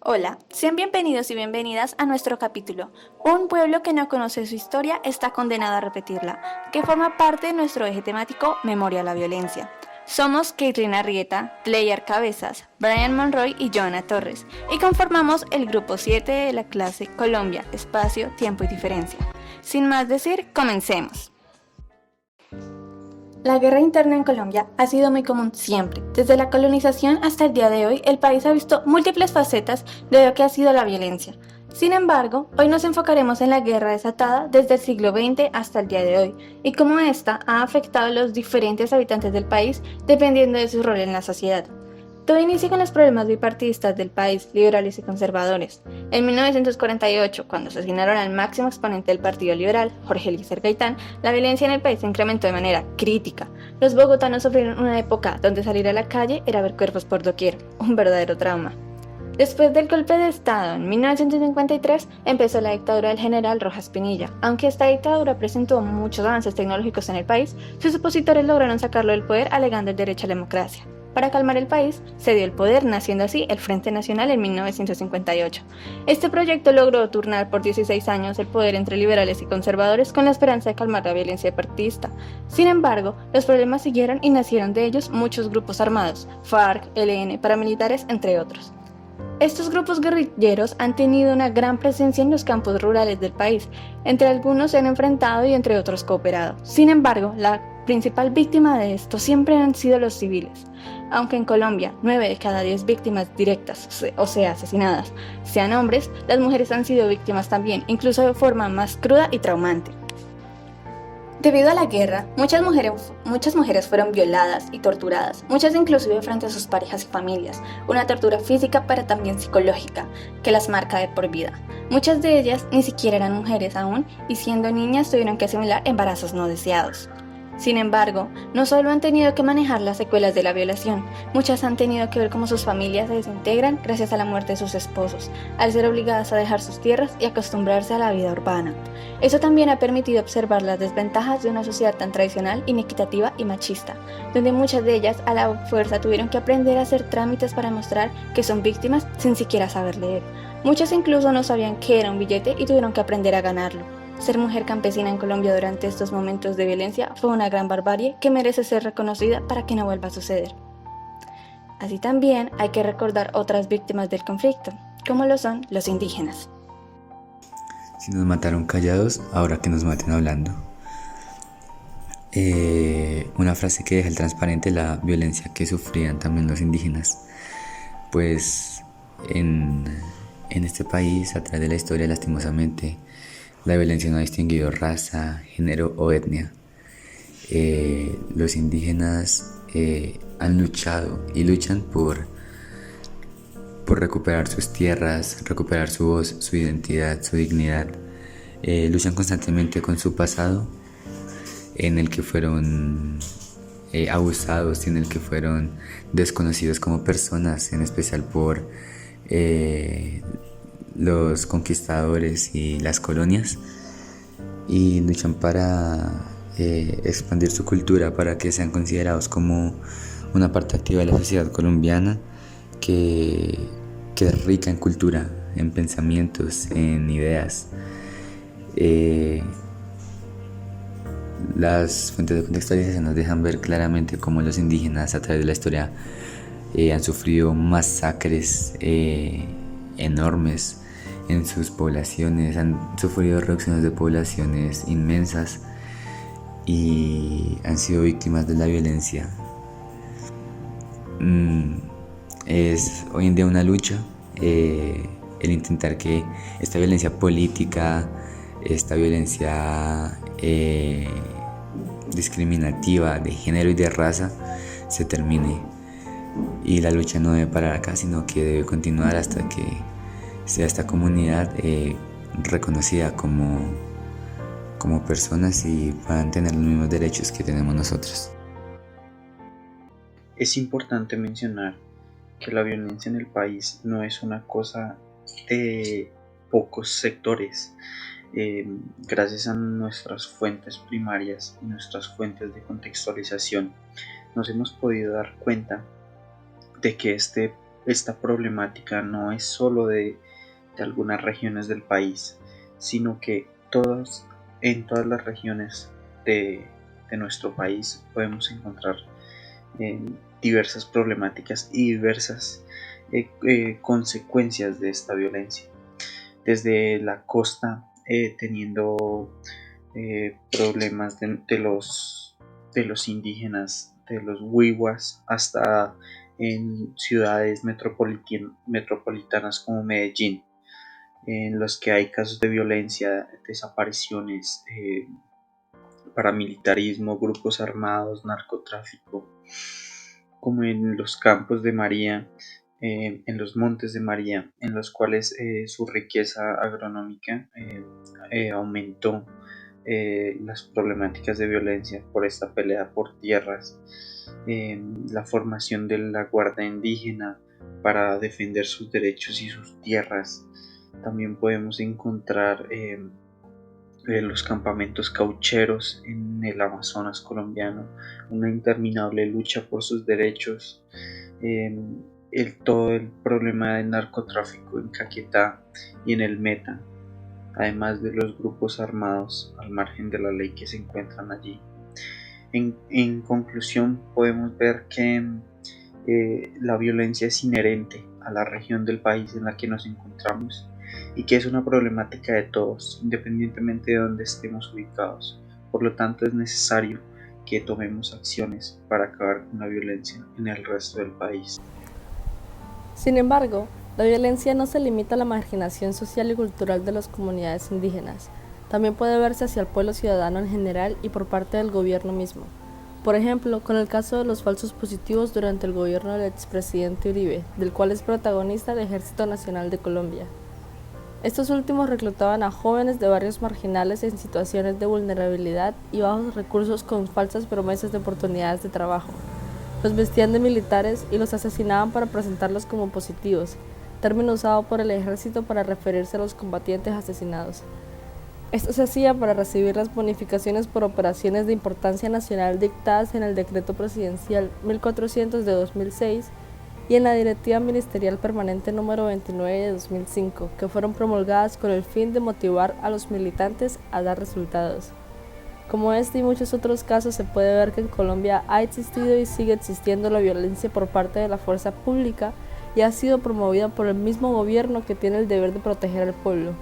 Hola, sean bienvenidos y bienvenidas a nuestro capítulo. Un pueblo que no conoce su historia está condenado a repetirla, que forma parte de nuestro eje temático Memoria a la Violencia. Somos Caitlin Arrieta, Player Cabezas, Brian Monroy y Joana Torres, y conformamos el grupo 7 de la clase Colombia, Espacio, Tiempo y Diferencia. Sin más decir, comencemos. La guerra interna en Colombia ha sido muy común siempre. Desde la colonización hasta el día de hoy, el país ha visto múltiples facetas de lo que ha sido la violencia. Sin embargo, hoy nos enfocaremos en la guerra desatada desde el siglo XX hasta el día de hoy y cómo esta ha afectado a los diferentes habitantes del país dependiendo de su rol en la sociedad. Todo inicia con los problemas bipartidistas del país, liberales y conservadores. En 1948, cuando asesinaron al máximo exponente del Partido Liberal, Jorge Eliezer Gaitán, la violencia en el país se incrementó de manera crítica. Los bogotanos sufrieron una época donde salir a la calle era ver cuerpos por doquier, un verdadero trauma. Después del golpe de Estado en 1953 empezó la dictadura del general Rojas Pinilla. Aunque esta dictadura presentó muchos avances tecnológicos en el país, sus opositores lograron sacarlo del poder alegando el derecho a la democracia. Para calmar el país, se dio el poder, naciendo así el Frente Nacional en 1958. Este proyecto logró turnar por 16 años el poder entre liberales y conservadores con la esperanza de calmar la violencia partidista. Sin embargo, los problemas siguieron y nacieron de ellos muchos grupos armados, FARC, ELN, paramilitares, entre otros. Estos grupos guerrilleros han tenido una gran presencia en los campos rurales del país. Entre algunos se han enfrentado y entre otros cooperado. Sin embargo, la principal víctima de esto siempre han sido los civiles. Aunque en Colombia 9 de cada 10 víctimas directas, o sea, asesinadas, sean hombres, las mujeres han sido víctimas también, incluso de forma más cruda y traumante. Debido a la guerra, muchas mujeres fueron violadas y torturadas, muchas inclusive frente a sus parejas y familias, una tortura física pero también psicológica, que las marca de por vida. Muchas de ellas ni siquiera eran mujeres aún y siendo niñas tuvieron que asimilar embarazos no deseados. Sin embargo, no solo han tenido que manejar las secuelas de la violación, muchas han tenido que ver cómo sus familias se desintegran gracias a la muerte de sus esposos, al ser obligadas a dejar sus tierras y acostumbrarse a la vida urbana. Eso también ha permitido observar las desventajas de una sociedad tan tradicional, inequitativa y machista, donde muchas de ellas a la fuerza tuvieron que aprender a hacer trámites para mostrar que son víctimas sin siquiera saber leer. Muchas incluso no sabían qué era un billete y tuvieron que aprender a ganarlo. Ser mujer campesina en Colombia durante estos momentos de violencia fue una gran barbarie que merece ser reconocida para que no vuelva a suceder. Así también hay que recordar otras víctimas del conflicto, como lo son los indígenas. Si nos mataron callados, ahora que nos maten hablando. Una frase que deja el transparente la violencia que sufrían también los indígenas. Pues en este país, a través de la historia, lastimosamente, la violencia no ha distinguido raza, género o etnia. Los indígenas han luchado y luchan por recuperar sus tierras, recuperar su voz, su identidad, su dignidad. Luchan constantemente con su pasado, en el que fueron abusados y en el que fueron desconocidos como personas, en especial por los conquistadores y las colonias, y luchan para expandir su cultura, para que sean considerados como una parte activa de la sociedad colombiana que es rica en cultura, en pensamientos, en ideas. Las fuentes de contextualización nos dejan ver claramente cómo los indígenas a través de la historia han sufrido masacres enormes en sus poblaciones, han sufrido reducciones de poblaciones inmensas y han sido víctimas de la violencia. Es hoy en día una lucha el intentar que esta violencia política, esta violencia discriminativa de género y de raza se termine, y la lucha no debe parar acá, sino que debe continuar hasta que sea esta comunidad reconocida como personas y puedan tener los mismos derechos que tenemos nosotros. Es importante mencionar que la violencia en el país no es una cosa de pocos sectores. Gracias a nuestras fuentes primarias y nuestras fuentes de contextualización, nos hemos podido dar cuenta de que este esta problemática no es solo de algunas regiones del país, sino que en todas las regiones de nuestro país podemos encontrar diversas problemáticas y diversas consecuencias de esta violencia. Desde la costa, teniendo problemas de los indígenas, de los wiwas, hasta en ciudades metropolitanas como Medellín, en los que hay casos de violencia, desapariciones, paramilitarismo, grupos armados, narcotráfico, como en los campos de María, en los montes de María, en los cuales su riqueza agronómica aumentó las problemáticas de violencia por esta pelea por tierras, la formación de la Guardia Indígena para defender sus derechos y sus tierras. También podemos encontrar los campamentos caucheros en el Amazonas colombiano, una interminable lucha por sus derechos, todo el problema del narcotráfico en Caquetá y en el Meta, además de los grupos armados al margen de la ley que se encuentran allí. En conclusión, podemos ver que la violencia es inherente a la región del país en la que nos encontramos y que es una problemática de todos, independientemente de donde estemos ubicados. Por lo tanto, es necesario que tomemos acciones para acabar con la violencia en el resto del país. Sin embargo, la violencia no se limita a la marginación social y cultural de las comunidades indígenas, también puede verse hacia el pueblo ciudadano en general y por parte del gobierno mismo. Por ejemplo, con el caso de los falsos positivos durante el gobierno del expresidente Uribe, del cual es protagonista el Ejército Nacional de Colombia. Estos últimos reclutaban a jóvenes de barrios marginales en situaciones de vulnerabilidad y bajos recursos con falsas promesas de oportunidades de trabajo. Los vestían de militares y los asesinaban para presentarlos como positivos, término usado por el ejército para referirse a los combatientes asesinados. Esto se hacía para recibir las bonificaciones por operaciones de importancia nacional dictadas en el Decreto Presidencial 1400 de 2006 y en la Directiva Ministerial Permanente número 29 de 2005, que fueron promulgadas con el fin de motivar a los militantes a dar resultados. Como este y muchos otros casos, se puede ver que en Colombia ha existido y sigue existiendo la violencia por parte de la fuerza pública y ha sido promovida por el mismo gobierno que tiene el deber de proteger al pueblo.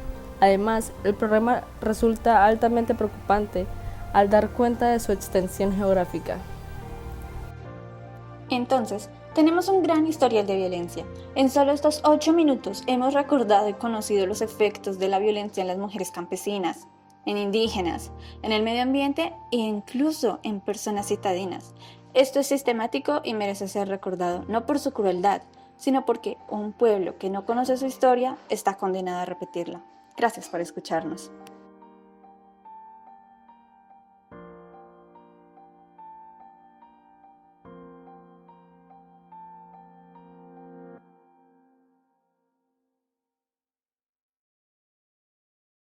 Además, el problema resulta altamente preocupante al dar cuenta de su extensión geográfica. Entonces, tenemos un gran historial de violencia. En solo estos 8 minutos hemos recordado y conocido los efectos de la violencia en las mujeres campesinas, en indígenas, en el medio ambiente e incluso en personas citadinas. Esto es sistemático y merece ser recordado, no por su crueldad, sino porque un pueblo que no conoce su historia está condenado a repetirla. Gracias por escucharnos.